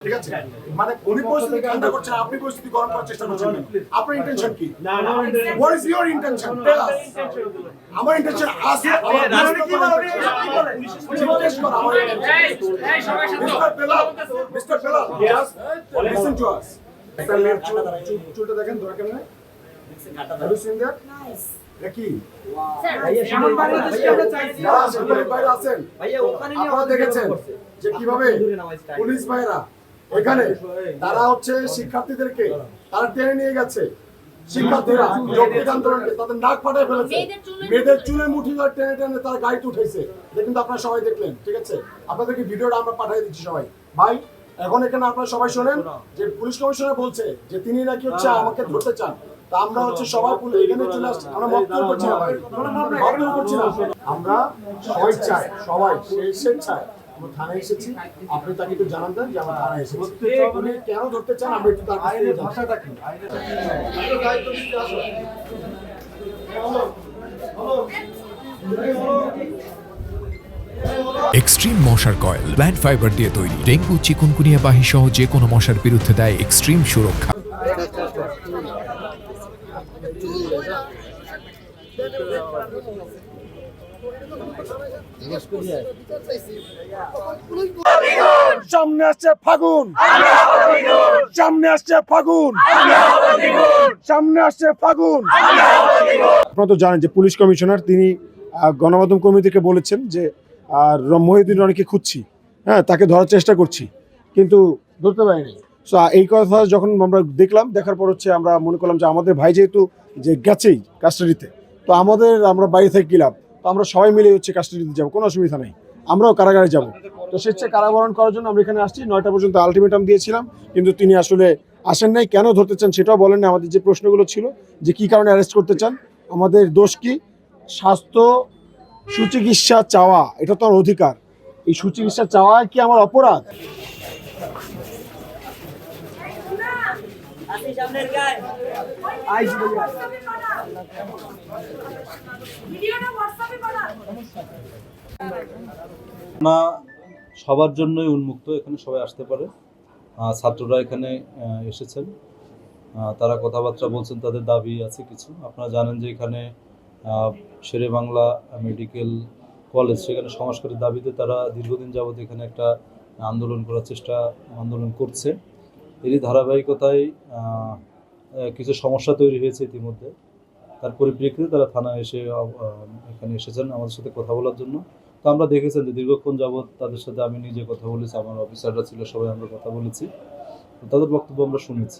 ঠিক আছে, মানে উনি পরিস্থিতি ঠান্ডা করছেন, আপনি পরিস্থিতি গরম করার চেষ্টা করছেন। আপনার ইন্টেনশন কি? What is your intention? Tell us. আমার ইন্টেনশন আছে, আমার জিজ্ঞেস কর আমার ইন্টেনশন। মিস্টার পেলাল, জাস্ট লিসেন টু আস। একটা লেফট চুলটা দেখেন দয়া করে। Have you seen that? Nice. কি আপনারা দেখেছেন যে কিভাবে পুলিশ ভাইরা এখানে তারা হচ্ছে শিক্ষার্থীদেরকে তারা টেনে নিয়ে গেছে। শিক্ষার্থীরা যৌক্তিক আন্দোলনকে তাদের নাক ফাটায় ফেলেছে, মেয়েদের চুলের মুঠি ধরে টেনে টেনে তারা গাড়িতে উঠেছে। এটা কিন্তু আপনারা সবাই দেখলেন, ঠিক আছে? আপনাদেরকে ভিডিওটা আমরা পাঠিয়ে দিচ্ছি সবাই। ভাই এখন এখানে আপনারা সবাই শোনেন যে পুলিশ কমিশনার বলছে যে তিনি নাকি হচ্ছে আমাকে ধরতে চান। তা আমরা হচ্ছে সবাই এখানে চলে আসছি, আমরা বক্তব্য করছি না ভাই, বক্তব্য করছি না। আমরা সবাই চাই, সবাই সে চাই আমরা থানায় এসেছি, আপনি তাকে একটু জানান দেন যে আমরা থানায় এসেছি। উনি কেন ধরতে চান আমরা একটু তার আইনের ভাষাটা কি? এক্সট্রিম মশার কয়েল প্ল্যান্ট ফাইবার দিয়ে তৈরি, ডেঙ্গু চিকুনগুনিয়া বাহি সহ যে কোনো মশার বিরুদ্ধে দেয় এক্সট্রিম সুরক্ষা। সামনে আসছে ফাগুন, সামনে আসছে ফাগুন, সামনে আসছে ফাগুন। আপনারা তো জানেন যে পুলিশ কমিশনার তিনি গণমাধ্যম কর্মীদেরকে বলেছেন যে মহিউদ্দিন রনিকে খুঁজছি, হ্যাঁ তাকে ধরার চেষ্টা করছি, কিন্তু ধরতে পারিনি। সো এই কথা যখন আমরা দেখলাম, দেখার পর হচ্ছে আমরা মনে করলাম যে আমাদের ভাই যেহেতু যে গেছেই কাস্টাডিতে, তো আমরা বাইরে থেকে গেলাম, তো আমরা সবাই মিলে হচ্ছে কাস্টাডিতে যাবো, কোনো অসুবিধা নেই, আমরাও কারাগারে যাব। তো স্বেচ্ছায় কারাবরণ করার জন্য আমরা এখানে আসছি। 9টা পর্যন্ত আলটিমেটাম দিয়েছিলাম, কিন্তু তিনি আসলে আসেন নাই। কেন ধরতে চান সেটাও বলেন না। আমাদের যে প্রশ্নগুলো ছিল যে কী কারণে অ্যারেস্ট করতে চান, আমাদের দোষ কি? স্বাস্থ্য সুচিকিৎসা চাওয়া এটা তো আমার অধিকার। এই সুচিকিৎসা চাওয়া কি আমার অপরাধ? না, সবার জন্যই উন্মুক্ত, এখানে সবাই আসতে পারে। ছাত্ররা এখানে এসেছেন, তারা কথাবার্তা বলছেন, তাদের দাবি আছে কিছু। আপনারা জানেন যে এখানে শেরে বাংলা মেডিকেল কলেজ, সেখানে সংস্কারের দাবিতে তারা দীর্ঘদিন যাবৎ এখানে একটা আন্দোলন করছে। এরই ধারাবাহিকতায় কিছু সমস্যা তৈরি হয়েছে ইতিমধ্যে। তার পরিপ্রেক্ষিতে তারা থানায় এখানে এসেছেন আমাদের সাথে কথা বলার জন্য। তো আমরা দেখেছেন যে দীর্ঘক্ষণ যাবৎ তাদের সাথে আমি নিজে কথা বলেছি, আমার অফিসাররা ছিল, সবাই আমরা কথা বলেছি, তাদের বক্তব্য আমরা শুনেছি।